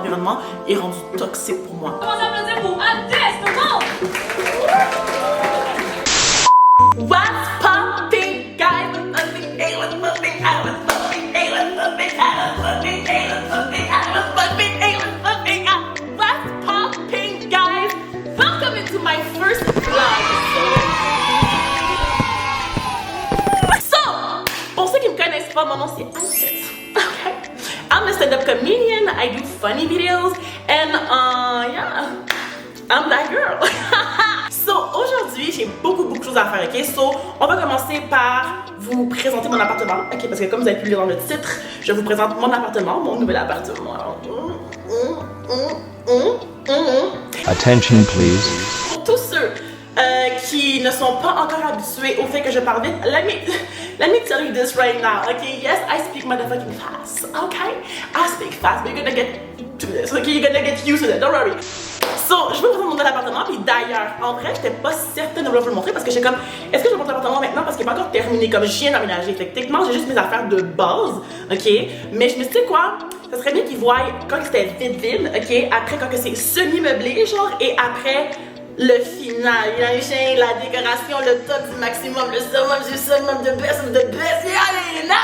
l'environnement est rendu toxique pour moi. Comment ça veut dire pour Adès, tout le monde? What's popping, guys? What's popping? Hey, what's popping? I was popping. Hey, what's popping? I was popping. Hey, what's popping? I was popping. Hey, what's popping? What's popping, guys? Welcome into my first vlog. So, pour ceux qui me connaissent pas, mon nom c'est Alice. Okay, I'm a stand-up comedian. I do funny videos, and yeah, I'm that girl. So, aujourd'hui, j'ai beaucoup de choses à faire, ok? So, on va commencer par vous présenter mon appartement, ok? Parce que comme vous avez pu le lire dans le titre, je vous présente mon appartement, mon nouvel appartement. Attention, please. Pour tous ceux qui ne sont pas encore habitués au fait que je parle vite, let me tell you this right now, okay? Yes, I speak motherfucking fast, okay? I speak fast, but you're gonna get to this, okay? You're gonna get used to it, don't worry. So, je vais vous présenter mon nouvel appartement, puis d'ailleurs, en vrai, j'étais pas certaine de vouloir vous le montrer parce que j'étais comme, est-ce que je montre l'appartement maintenant parce qu'il n'est pas encore terminé, comme je viens d'aménager. Fait que techniquement, j'ai juste mes affaires de base, ok? Mais je me suis dit quoi? Ça serait bien qu'ils voient quand c'était vide, ok? Après, quand c'est semi-meublé, genre, et après le final, la décoration, le top du maximum, le summum du summum, the best of the best, you know,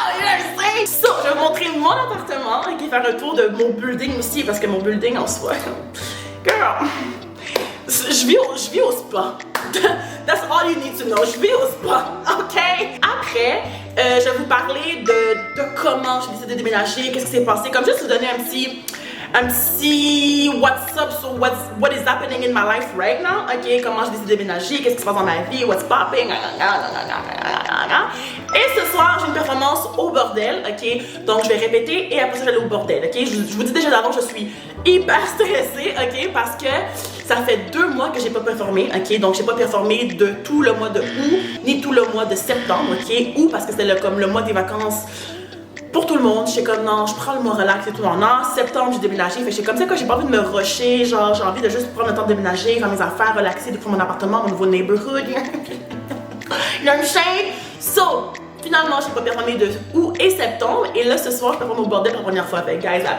So, je vais vous montrer mon appartement, ok? Faire un tour de mon building aussi, parce que mon building en soi, girl, je vis au spa. That's all you need to know. Je vis au spa, ok? Après, je vais vous parler de comment j'ai décidé de déménager, qu'est-ce qui s'est passé, comme juste vous donner un petit what's up, so what is happening in my life right now, ok? Comment j'ai décidé de déménager, qu'est-ce qui se passe dans ma vie, what's popping, et ce soir, j'ai une performance au bordel, ok? Donc, je vais répéter et après ça, je vais aller au bordel, ok? Je vous dis déjà d'avant, je suis hyper stressée, ok? Parce que ça fait 2 mois que j'ai pas performé, ok? Donc, j'ai pas performé de tout le mois de août, ni tout le mois de septembre, ok? Août, parce que c'était comme le mois des vacances pour tout le monde. J'étais comme, non, je prends le mois relax et tout. En septembre, j'ai déménagé. Fait que j'étais comme ça, quoi, j'ai pas envie de me rusher. Genre, j'ai envie de juste prendre le temps de déménager, faire mes affaires, relaxer, découvrir mon appartement, mon nouveau neighborhood. You know what I'm saying? So, finalement, j'ai pas performé de août et septembre. Et là, ce soir, je performe au bordel pour la première fois. Fait guys, la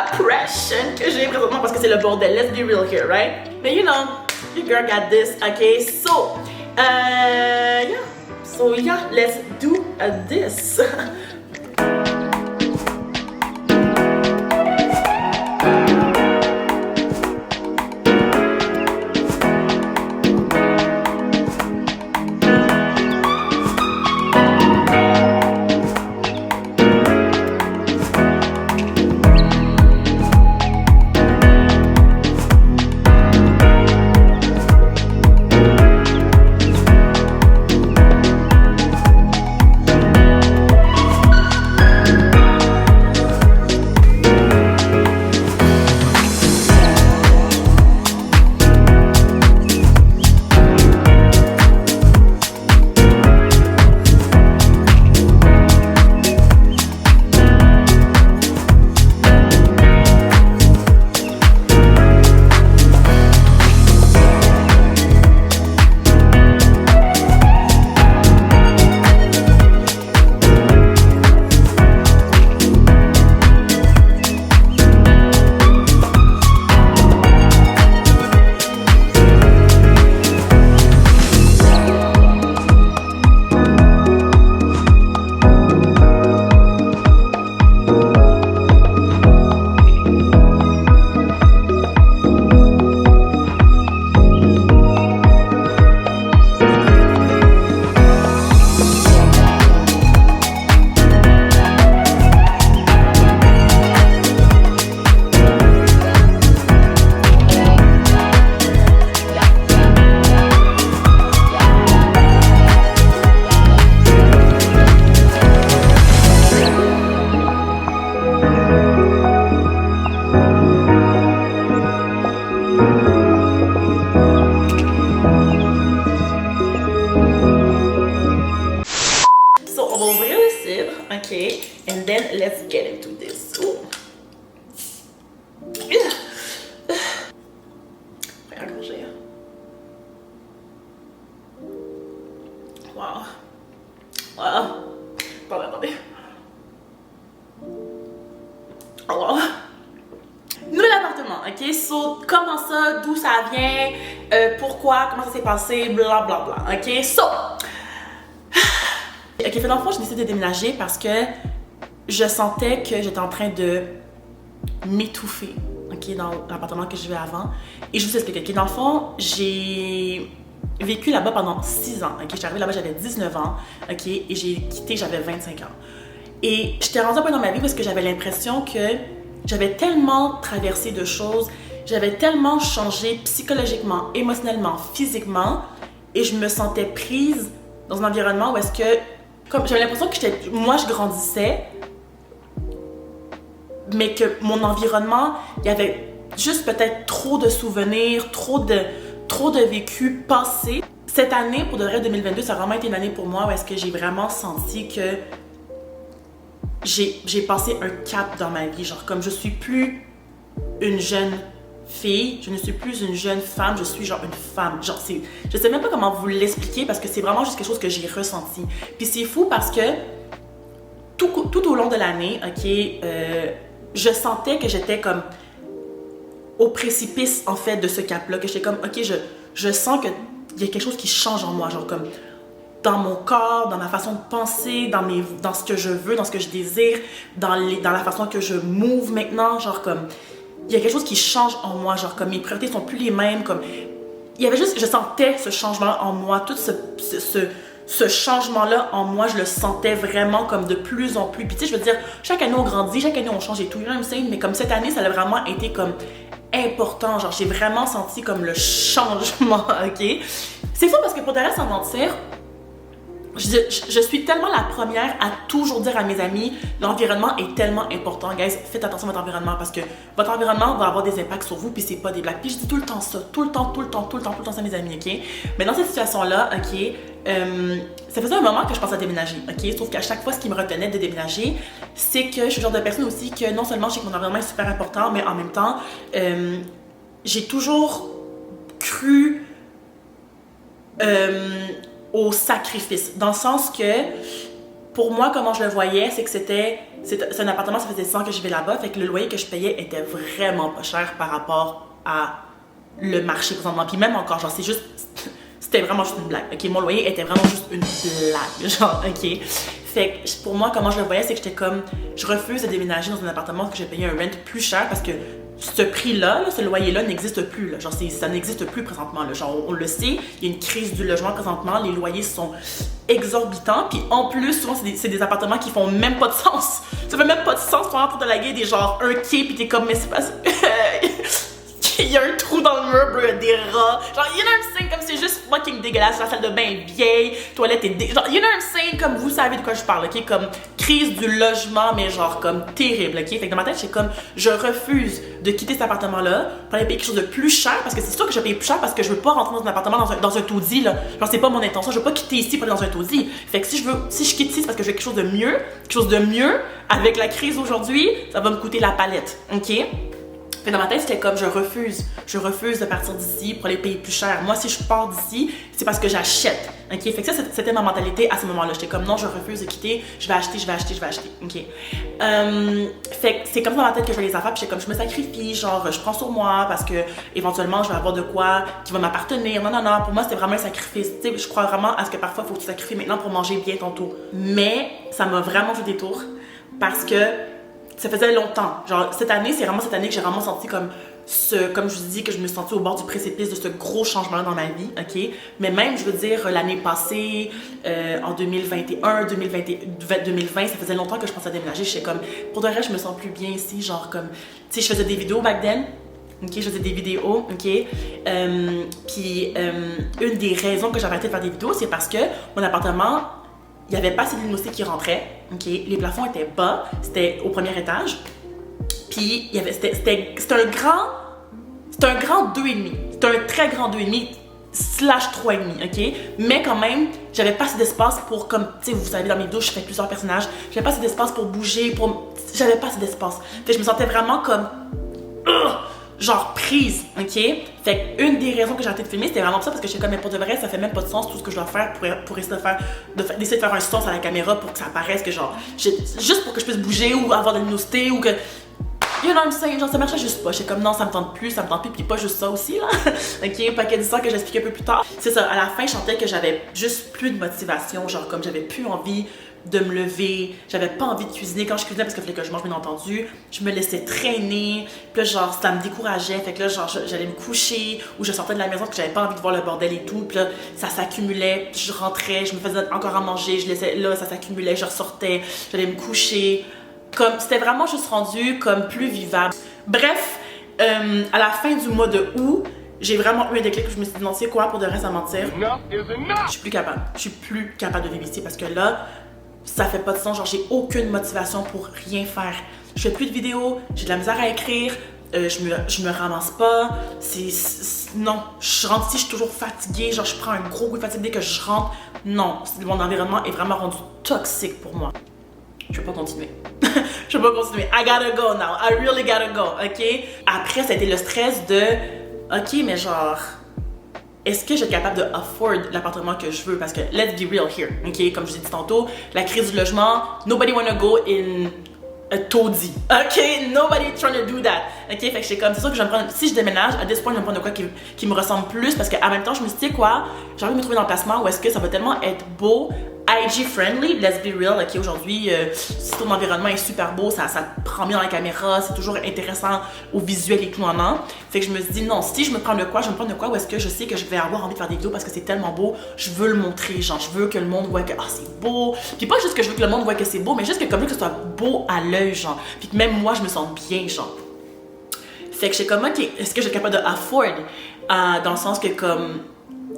pression que j'ai présentement parce que c'est le bordel. Let's be real here, right? But you know, your girl got this, okay? So, yeah. So yeah, let's do this. Okay, and then let's get into this. Ooh. Wow. Wow. Attendez. Oh wow. ok? So, comment ça, d'où ça vient, pourquoi, comment ça s'est passé, blablabla, ok? So, ok, fait dans le fond, j'ai décidé de déménager parce que je sentais que j'étais en train de m'étouffer, ok, dans l'appartement que je vivais avant. Et je vous explique, ok, dans le fond, j'ai vécu là-bas pendant 6 ans, ok? J'étais arrivée là-bas, j'avais 19 ans, ok? Et j'ai quitté, j'avais 25 ans. Et j'étais rendue un peu dans ma vie parce que j'avais l'impression que j'avais tellement traversé de choses, j'avais tellement changé psychologiquement, émotionnellement, physiquement, et je me sentais prise dans un environnement où est-ce que, comme j'avais l'impression que moi je grandissais, mais que mon environnement, il y avait juste peut-être trop de souvenirs, trop de vécu passé. Cette année, pour de vrai, 2022, ça a vraiment été une année pour moi où est-ce que j'ai vraiment senti que j'ai passé un cap dans ma vie. Genre, comme je suis plus une jeune fille, je ne suis plus une jeune femme, je suis genre une femme. Genre, je sais même pas comment vous l'expliquer parce que c'est vraiment juste quelque chose que j'ai ressenti. Puis c'est fou parce que tout au long de l'année, ok, je sentais que j'étais comme au précipice, en fait, de ce cap-là, que j'étais comme, ok, je sens qu'il y a quelque chose qui change en moi, genre comme dans mon corps, dans ma façon de penser, dans ce que je veux, dans ce que je désire, dans la façon que je move maintenant, genre comme, il y a quelque chose qui change en moi, genre comme mes priorités sont plus les mêmes, comme, il y avait juste, je sentais ce changement en moi, tout ce changement-là en moi, je le sentais vraiment comme de plus en plus. Puis tu sais, je veux dire, chaque année on grandit, chaque année on change et tout, you know what I'm saying? Mais comme cette année, ça a vraiment été comme important, genre j'ai vraiment senti comme le changement, ok? C'est fou parce que pour te sans mentir, je suis tellement la première à toujours dire à mes amis, l'environnement est tellement important, guys, faites attention à votre environnement parce que votre environnement va avoir des impacts sur vous puis c'est pas des blagues. Puis je dis tout le temps ça, tout le temps ça à mes amis, ok? Mais dans cette situation-là, ok, ça faisait un moment que je pensais à déménager, ok? Sauf qu'à chaque fois, ce qui me retenait de déménager, c'est que je suis le genre de personne aussi que non seulement je sais que mon environnement est super important, mais en même temps, j'ai toujours cru au sacrifice, dans le sens que pour moi, comment je le voyais, c'est que c'est un appartement, ça faisait 10 ans que je vivais là-bas, fait que le loyer que je payais était vraiment pas cher par rapport à le marché présentement. Puis même encore, genre, c'était vraiment juste une blague, ok? Mon loyer était vraiment juste une blague, genre, ok? Fait que pour moi, comment je le voyais, c'est que j'étais comme, je refuse de déménager dans un appartement que j'ai payé un rent plus cher parce que ce prix-là, ce loyer-là n'existe plus. Là. Genre, ça n'existe plus présentement. Là. Genre, on le sait, il y a une crise du logement présentement, les loyers sont exorbitants. Puis en plus, souvent, c'est des appartements qui font même pas de sens. Ça fait même pas de sens pour entrer dans la gueule des genre un quai, puis t'es comme, mais c'est pas... Il y a un trou dans le mur, bro, il y a des rats. Genre, you know what I'm saying? Comme c'est juste fucking dégueulasse. La salle de bain est vieille, toilette est genre, you know what I'm saying? Comme vous savez de quoi je parle, ok? Comme crise du logement, mais genre comme terrible, ok? Fait que dans ma tête, c'est comme, je refuse de quitter cet appartement-là pour aller payer quelque chose de plus cher parce que c'est sûr que je vais payer plus cher parce que je veux pas rentrer dans un appartement dans un taudis, là. Genre, c'est pas mon intention. Je veux pas quitter ici pour aller dans un taudis. Fait que si je quitte ici, c'est parce que je veux quelque chose de mieux. Avec la crise aujourd'hui, ça va me coûter la palette, ok? Fait dans ma tête, c'était comme je refuse de partir d'ici pour aller payer plus cher. Moi, si je pars d'ici, c'est parce que j'achète. Ok? Fait que ça, c'était ma mentalité à ce moment-là. J'étais comme non, je refuse de quitter, je vais acheter. Ok? Fait que c'est comme ça dans ma tête que je fais les affaires, puis j'étais comme je me sacrifie, genre je prends sur moi parce que éventuellement je vais avoir de quoi qui va m'appartenir. Non, pour moi, c'était vraiment un sacrifice. Tu sais, je crois vraiment à ce que parfois il faut que tu sacrifies maintenant pour manger bien tantôt. Mais ça m'a vraiment fait des tours parce que ça faisait longtemps. Genre, cette année, c'est vraiment cette année que j'ai vraiment senti comme je vous dis, que je me suis sentie au bord du précipice de ce gros changement-là dans ma vie, ok? Mais même, je veux dire, l'année passée, en 2021, 2020, ça faisait longtemps que je pensais à déménager. J'étais comme, pour de vrai, je me sens plus bien ici. Genre, comme, tu sais, je faisais des vidéos back then. Ok, je faisais des vidéos, ok? Puis, une des raisons que j'ai arrêté de faire des vidéos, c'est parce que mon appartement, il n'y avait pas assez de luminosité qui rentrait, ok? Les plafonds étaient bas, c'était au premier étage. Puis, c'était un grand 2,5. C'était un très grand 2,5 / 3,5, ok? Mais quand même, j'avais pas assez d'espace pour, comme, tu sais, vous savez, dans mes vidéos, je fais plusieurs personnages. J'avais pas assez d'espace pour bouger, j'avais pas assez d'espace. Fait que je me sentais vraiment comme... genre prise, ok? Fait que une des raisons que j'ai arrêté de filmer, c'était vraiment ça parce que j'étais comme, mais pour de vrai, ça fait même pas de sens tout ce que je dois faire pour essayer d'essayer de faire un sens à la caméra pour que ça apparaisse que genre, juste pour que je puisse bouger ou avoir de la luminosité ou que... You know what I'm saying? Genre, ça marchait juste pas. J'étais comme, non, ça me tente plus, puis pas juste ça aussi, là. Ok, paquet d'histoires que j'explique un peu plus tard. C'est ça, à la fin, je sentais que j'avais juste plus de motivation, genre, comme j'avais plus envie de me lever, j'avais pas envie de cuisiner. Quand je cuisinais, parce qu'il fallait que je mange, bien entendu, je me laissais traîner, puis là, genre, ça me décourageait, fait que là, genre, j'allais me coucher, ou je sortais de la maison parce que j'avais pas envie de voir le bordel et tout, puis là, ça s'accumulait, je rentrais, je me faisais encore à manger, je laissais, là, ça s'accumulait, je ressortais, j'allais me coucher, comme, c'était vraiment juste rendu comme plus vivable. Bref, à la fin du mois de août, j'ai vraiment eu un déclic où je me suis dit non, c'est quoi, pour de vrai, sans mentir, je suis plus capable. Je suis plus capable de vivre ici parce que là, ça fait pas de sens. Genre, j'ai aucune motivation pour rien faire. Je fais plus de vidéos, j'ai de la misère à écrire, je me ramasse pas. Non, je rentre ici, je suis toujours fatiguée. Genre, je prends un gros coup de fatigue dès que je rentre. Non, mon environnement est vraiment rendu toxique pour moi. Je peux pas continuer. Je peux pas continuer. I gotta go now. I really gotta go, ok? Après, ça a été le stress de, ok, mais genre, est-ce que je suis capable de afford l'appartement que je veux? Parce que, let's be real here, ok? Comme je l'ai dit tantôt, la crise du logement, nobody wanna go in a taudis, ok? Nobody trying to do that, ok? Fait que j'étais comme, c'est sûr que je vais me prendre, si je déménage, à this point, je vais me prendre de quoi qui me ressemble plus, parce qu'en même temps, je me suis dit, quoi, j'ai envie de me trouver dans le placement où est-ce que ça va tellement être beau, IG friendly, let's be real, ok, aujourd'hui, si ton environnement est super beau, ça prend bien dans la caméra, c'est toujours intéressant au visuel et tout, non. Fait que je me suis dit, non, si je me prends de quoi, je me prends de quoi où est-ce que je sais que je vais avoir envie de faire des vidéos parce que c'est tellement beau, je veux le montrer, genre, je veux que le monde voit que, ah, c'est beau, puis pas juste que je veux que le monde voit que c'est beau, mais juste que comme que ce soit beau à l'œil, genre, puis que même moi, je me sens bien, genre. Fait que j'étais comme, ok, est-ce que je suis capable de afford, dans le sens que comme,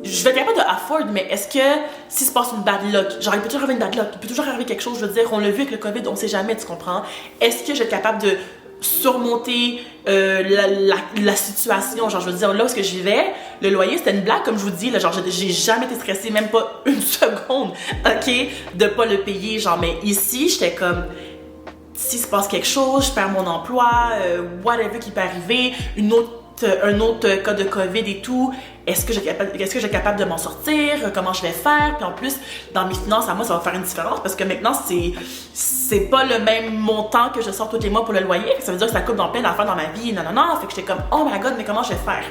je vais être capable de afford, mais est-ce que si se passe une bad luck, genre il peut toujours arriver une bad luck, il peut toujours arriver quelque chose, je veux dire, on l'a vu avec le COVID, on sait jamais, tu comprends? Est-ce que je vais être capable de surmonter la situation? Genre, je veux dire, là où est-ce que j'y vais, le loyer, c'était une blague, comme je vous dis, là, genre, j'ai jamais été stressée, même pas une seconde, ok, de pas le payer, genre, mais ici, j'étais comme, s'il se passe quelque chose, je perds mon emploi, whatever qui peut arriver, un autre cas de COVID et tout, est-ce que je suis capable de m'en sortir? Comment je vais faire? Puis en plus, dans mes finances, à moi, ça va faire une différence parce que maintenant, c'est pas le même montant que je sors tous les mois pour le loyer. Ça veut dire que ça coupe dans plein d'affaires dans ma vie. Non. Fait que j'étais comme, oh my god, mais comment je vais faire?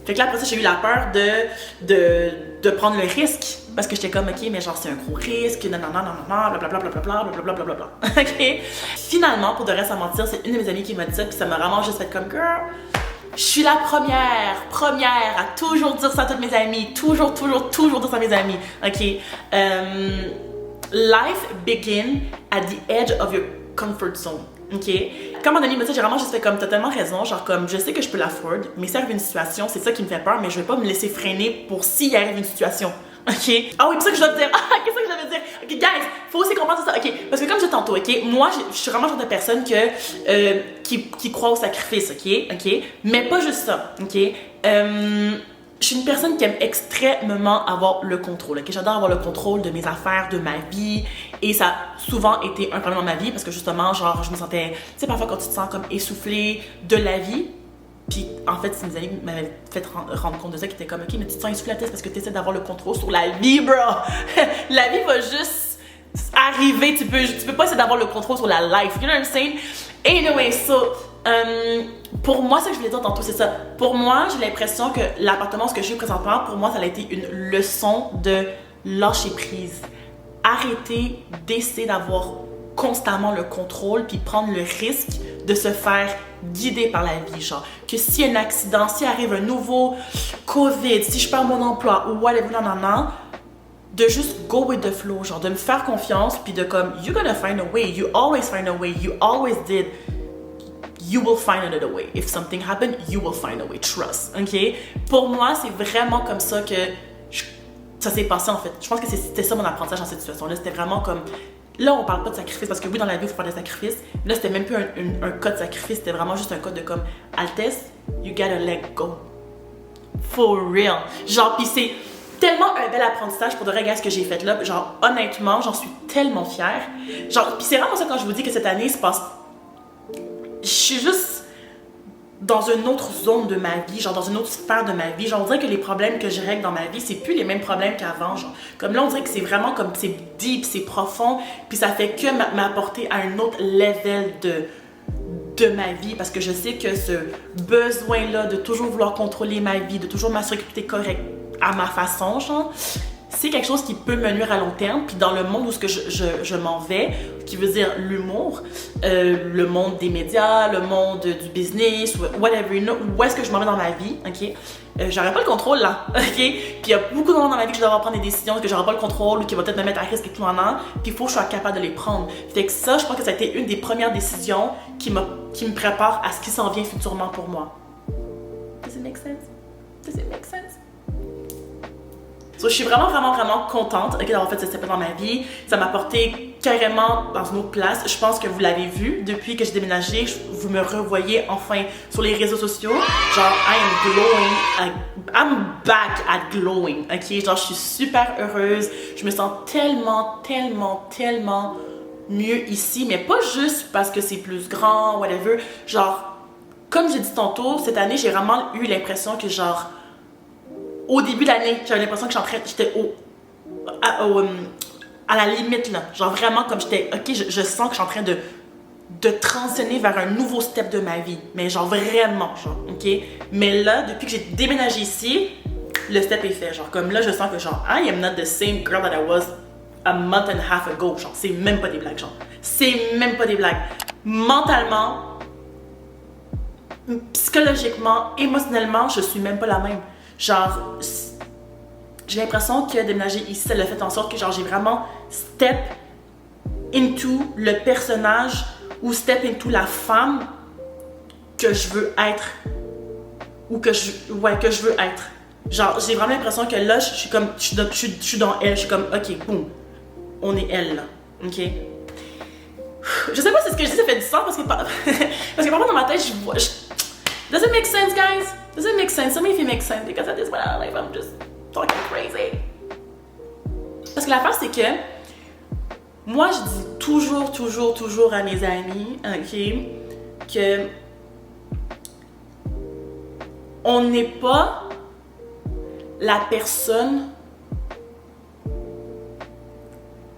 Fait que là, après ça, j'ai eu la peur de prendre le risque. Parce que j'étais comme, ok, mais genre, c'est un gros risque, blablabla. Ok? Finalement, pour de reste à mentir, c'est une de mes amies qui m'a dit ça, puis ça m'a vraiment juste fait comme, girl, je suis la première à toujours dire ça à toutes mes amies, toujours dire ça à mes amis, ok? Life begin at the edge of your comfort zone, ok? Quand mon ami me dit, j'ai vraiment juste fait comme, t'as tellement raison, genre comme, je sais que je peux l'afford, mais s'il arrive une situation, c'est ça qui me fait peur, mais je vais pas me laisser freiner pour s'il arrive une situation. Ok? Ah oui, c'est ça que je dois te dire. Ah, qu'est-ce que je devais dire? Ok, guys, faut aussi comprendre ça. Ok, parce que comme je disais tantôt, ok, moi, je suis vraiment le genre de personne qui croit au sacrifice, ok? Mais pas juste ça, ok? Je suis une personne qui aime extrêmement avoir le contrôle, ok? J'adore avoir le contrôle de mes affaires, de ma vie, et ça a souvent été un problème dans ma vie parce que justement, genre, je me sentais, tu sais, parfois quand tu te sens comme essoufflée de la vie. Puis en fait, c'est mes amis qui m'avaient fait rendre compte de ça, qui étaient comme, ok, mais tu te sens essoufflée parce que tu essaies d'avoir le contrôle sur la vie, bro. La vie va juste arriver, tu peux pas essayer d'avoir le contrôle sur la life. You know what I'm saying? Anyway, so, pour moi, ce que je voulais dire tantôt, c'est ça. Pour moi, j'ai l'impression que l'appartement, ce que je suis présentement, pour moi, ça a été une leçon de lâcher prise. Arrêter d'essayer d'avoir constamment le contrôle puis prendre le risque de se faire guider par la vie, genre que s'il y a un accident, s'il arrive un nouveau COVID, si je perds mon emploi ou whatever, de juste go with the flow, genre de me faire confiance puis de comme, you're gonna find a way, you always find a way, you always did, you will find another way. If something happened, you will find a way, trust, ok? Pour moi, c'est vraiment comme ça que ça s'est passé en fait. Je pense que c'était ça mon apprentissage dans cette situation-là, c'était vraiment comme, là, on parle pas de sacrifice parce que oui, dans la vie, il faut faire des sacrifices. Mais là, c'était même plus un cas de sacrifice, c'était vraiment juste un cas de comme, Altesse, you gotta let go. For real. Genre, pis c'est tellement un bel apprentissage pour de vrai, ce que j'ai fait là. Genre, honnêtement, j'en suis tellement fière. Genre, pis c'est vraiment ça quand je vous dis que cette année se passe. Je suis juste dans une autre zone de ma vie, genre dans une autre sphère de ma vie. Genre, on dirait que les problèmes que je règle dans ma vie, c'est plus les mêmes problèmes qu'avant, genre. Comme là, on dirait que c'est vraiment comme, c'est deep, c'est profond, puis ça fait que m'apporter à un autre level de ma vie parce que je sais que ce besoin-là de toujours vouloir contrôler ma vie, de toujours m'assurer que tout est correct à ma façon, genre, c'est quelque chose qui peut me nuire à long terme. Puis dans le monde où ce que je m'en vais, qui veut dire l'humour, le monde des médias, le monde du business, whatever, you know, où est-ce que je m'en vais dans ma vie, ok? J'aurai pas le contrôle là, ok? Puis il y a beaucoup de moments dans ma vie que je dois avoir prendre des décisions que j'aurai pas le contrôle ou qui vont peut-être me mettre à risque et tout en an. Puis il faut que je sois capable de les prendre. Fait que ça, je pense que ça a été une des premières décisions qui me prépare à ce qui s'en vient futurement pour moi. Does it make sense? Does it make sense? So, je suis vraiment contente d'avoir fait ce step dans ma vie. Ça m'a porté carrément dans une autre place. Je pense que vous l'avez vu, depuis que j'ai déménagé, vous me revoyez enfin sur les réseaux sociaux. Genre, I am glowing. I'm back at glowing. Ok, genre, je suis super heureuse. Je me sens tellement mieux ici. Mais pas juste parce que c'est plus grand, whatever. Genre, comme j'ai dit tantôt, cette année, j'ai vraiment eu l'impression que genre, au début de l'année, j'avais l'impression que j'étais à la limite, là. Genre vraiment comme j'étais, ok, je sens que je suis en train de transitionner vers un nouveau step de ma vie. Mais genre vraiment, genre, ok? Mais là, depuis que j'ai déménagé ici, le step est fait. Genre comme là, je sens que genre, I am not the same girl that I was a month and a half ago. Genre, c'est même pas des blagues, genre. C'est même pas des blagues. Mentalement, psychologiquement, émotionnellement, je suis même pas la même. Genre, j'ai l'impression que déménager ici, ça l'a fait en sorte que genre j'ai vraiment step into le personnage ou step into la femme que je veux être ou que je veux être. Genre, j'ai vraiment l'impression que là, je suis dans elle, je suis comme, ok, boum, on est elle là, ok? Je sais pas si ce que je dis ça fait du sens parce que parfois dans ma tête, je vois. Does it make sense, guys? Does it make sense? Tell me if it makes sense because at this point in life, I'm just talking crazy. Parce que l'affaire, c'est que moi, je dis toujours à mes amis, ok, que on n'est pas la personne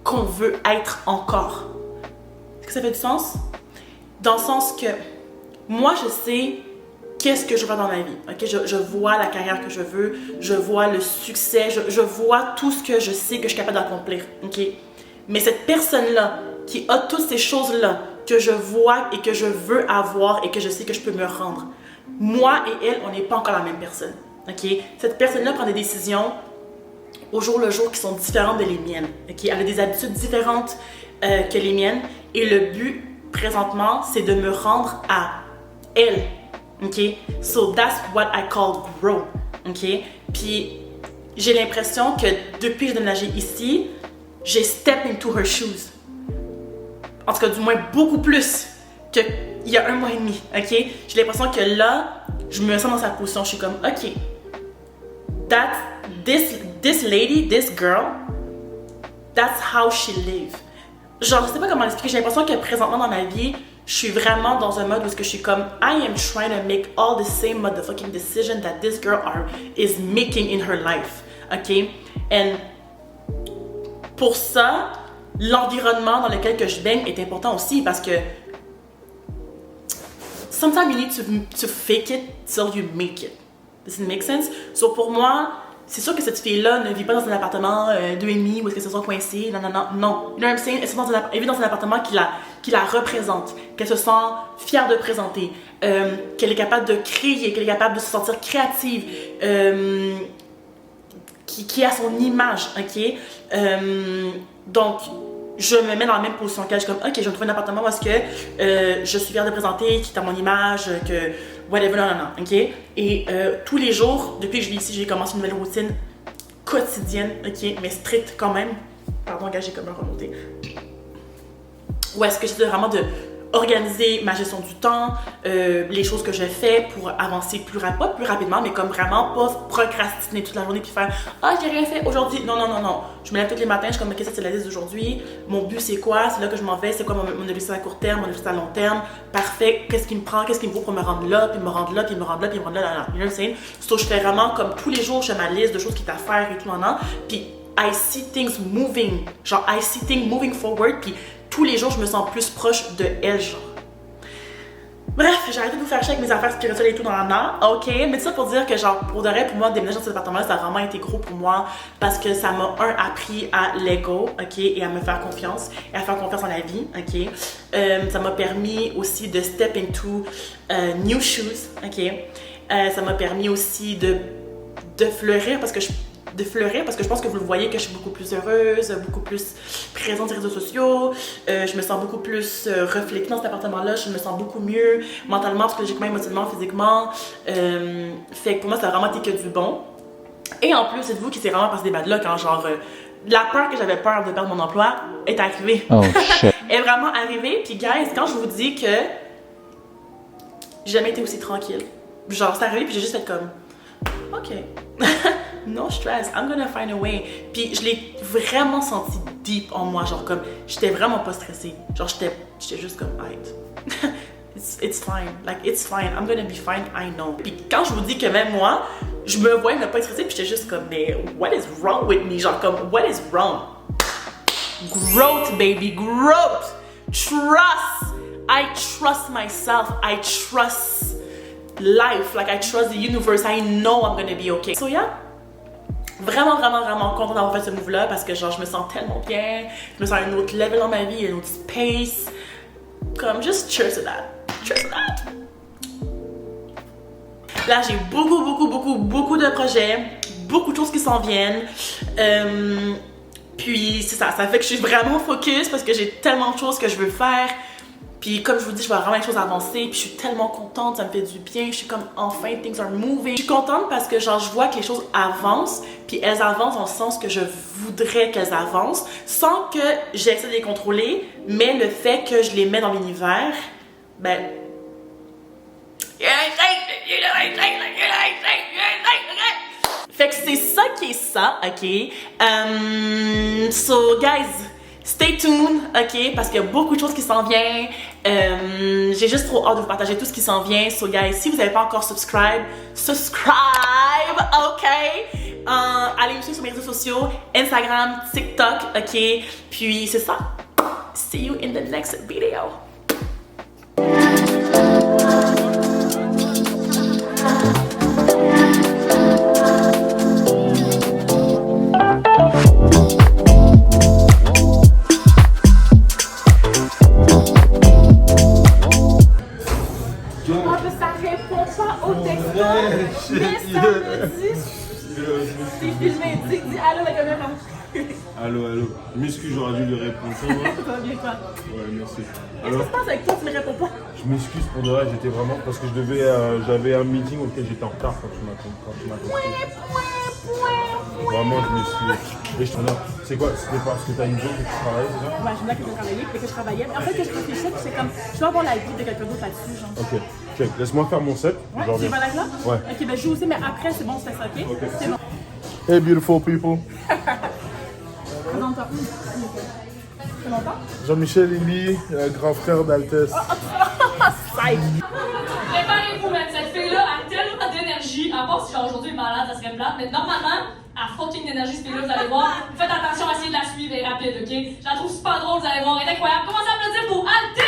qu'on veut être encore. Est-ce que ça fait du sens? Dans le sens que moi, je sais qu'est-ce que je veux dans ma vie. Okay? Je vois la carrière que je veux, je vois le succès, je vois tout ce que je sais que je suis capable d'accomplir. Okay? Mais cette personne-là, qui a toutes ces choses-là que je vois et que je veux avoir et que je sais que je peux me rendre, moi et elle, on n'est pas encore la même personne. Okay? Cette personne-là prend des décisions au jour le jour qui sont différentes de les miennes. Okay? Elle a des habitudes différentes que les miennes. Et le but, présentement, c'est de me rendre à elle. OK? So that's what I call grow. OK? Puis j'ai l'impression que depuis que j'ai déménagé ici, j'ai step into her shoes. En tout cas, du moins beaucoup plus qu'il y a 1 mois et demi. OK? J'ai l'impression que là, je me sens dans sa position. Je suis comme, OK, this lady, this girl, that's how she live. Genre, je sais pas comment l'expliquer. J'ai l'impression que présentement dans ma vie, je suis vraiment dans un mode où je suis comme I am trying to make all the same motherfucking decisions that this girl is making in her life. OK? And pour ça, l'environnement dans lequel que je baigne est important aussi parce que sometimes you need to fake it till you make it. Does it make sense? So pour moi, c'est sûr que cette fille-là ne vit pas dans un appartement 2,5 où est-ce qu'elle se sent coincée. Non. You know what I'm saying? Elle vit dans un appartement qui la représente, qu'elle se sent fière de présenter, qu'elle est capable de créer, qu'elle est capable de se sentir créative, qui a son image, ok? Donc, je me mets dans la même position qu'elle. Je suis comme, ok, je vais trouver un appartement parce que je suis fière de présenter, qui est à mon image, que whatever, non, ok? Et tous les jours, depuis que je vis ici, j'ai commencé une nouvelle routine quotidienne, ok? Mais stricte quand même. Pardon, gars, j'ai comme un remonté. Ou est-ce que j'essaie vraiment de organiser ma gestion du temps, les choses que je fais pour avancer pas plus rapidement, mais comme vraiment pas procrastiner toute la journée puis faire « Ah, j'ai rien fait aujourd'hui! » Non. Je me lève tous les matins, je suis comme « Ok, ça c'est la liste d'aujourd'hui. Mon but c'est quoi? C'est là que je m'en vais. C'est quoi mon objectif à court terme, mon objectif à long terme? Parfait. Qu'est-ce qui me prend? Qu'est-ce qu'il me faut pour me rendre là? Puis me rendre là, puis me rendre là, puis me rendre là. You know what I'm saying? So, je fais vraiment comme tous les jours, je fais ma liste de choses qui est à faire et tout maintenant. Puis I see things moving. Genre, I see things moving forward. Puis tous les jours, je me sens plus proche de elle, genre. Bref, j'ai arrêté de vous faire chier avec mes affaires spirituelles et tout dans l'an, ok? Mais ça pour dire que genre, pour de vrai, pour moi, déménager dans cet appartement-là, ça a vraiment été gros pour moi parce que ça m'a, appris à l'ego, ok? Et à me faire confiance, et à faire confiance en la vie, ok? Ça m'a permis aussi de step into new shoes, ok? Ça m'a permis aussi de fleurir parce que je pense que vous le voyez que je suis beaucoup plus heureuse, beaucoup plus présente sur les réseaux sociaux, je me sens beaucoup plus reflétée dans cet appartement-là, je me sens beaucoup mieux mentalement, psychologiquement, émotionnellement, physiquement. Fait que pour moi, ça a vraiment été que du bon. Et en plus, dites-vous que c'est vraiment passé des bad luck, hein, genre la peur que j'avais peur de perdre mon emploi est arrivée. Oh shit. Est vraiment arrivée. Puis guys, quand je vous dis que j'ai jamais été aussi tranquille, genre c'est arrivé puis j'ai juste fait comme ok. No stress, I'm gonna find a way. Puis je l'ai vraiment senti deep en moi, genre comme j'étais vraiment pas stressée. Genre j'étais juste comme alright. It's fine, like it's fine, I'm gonna be fine, I know. Puis quand je vous dis que même moi, je me voyais ne pas être stressée, puis j'étais juste comme mais what is wrong with me? Genre comme what is wrong? Growth baby, growth. Trust. I trust myself. I trust life. Like I trust the universe. I know I'm gonna be okay. So yeah. Vraiment contente d'avoir fait ce move-là parce que genre je me sens tellement bien, je me sens à un autre level dans ma vie, un autre space. Comme just cheers to that. Cheers to that. Là j'ai beaucoup de projets, beaucoup de choses qui s'en viennent. Puis c'est ça fait que je suis vraiment focus parce que j'ai tellement de choses que je veux faire. Puis comme je vous dis, je vois vraiment les choses avancer, puis je suis tellement contente, ça me fait du bien, je suis comme enfin, things are moving. Je suis contente parce que genre je vois que les choses avancent, puis elles avancent dans le sens que je voudrais qu'elles avancent, sans que j'essaie de les contrôler, mais le fait que je les mets dans l'univers, ben... Fait que c'est ça qui est ça, ok? So guys, stay tuned, ok? Parce qu'il y a beaucoup de choses qui s'en viennent. J'ai juste trop hâte de vous partager tout ce qui s'en vient. So guys, si vous n'avez pas encore subscribe, ok? Allez me suivre sur mes réseaux sociaux, Instagram, TikTok, ok? Puis c'est ça. See you in the next video. Ça répond pas au texto, mais ça me dit. Dis allô la caméra. Allô. Je m'excuse, j'aurais dû lui répondre. Ça va? Ça va bien quoi? Ouais, merci. Qu'est-ce qui se passe avec toi, tu ne réponds pas? Je m'excuse pour de vrai, j'étais vraiment parce que j'avais un meeting auquel j'étais en retard quand tu m'as contacté. Vraiment, je m'excuse. Et c'est quoi? C'était parce que t'as une job que tu travailles, c'est ça? Ouais, je me disais que je travaillais, que je travaillais. En fait, que je réfléchissais, puis c'est comme, je dois avoir la vie de quelqu'un d'autre là-dessus, genre. Ok, check. Laisse-moi faire mon set. Ouais, je tu reviens. vas là? Ouais. Ok, ben je joue aussi, mais après, c'est bon, c'est ça, ok? Ok. C'est bon. Hey, beautiful people. Présente-toi. C'est longtemps? Jean-Michel Lily, grand frère d'Altesse. Psych! Préparez-vous, man. Cette fille-là a tellement d'énergie. À part si genre aujourd'hui elle est malade, ça serait plate. Mais normalement, elle a fucking d'énergie, cette fille-là, vous allez voir. Faites attention à essayer de la suivre, elle est rapide, ok? Je la trouve super drôle, vous allez voir. Elle est incroyable. Commencez à applaudir pour Altesse!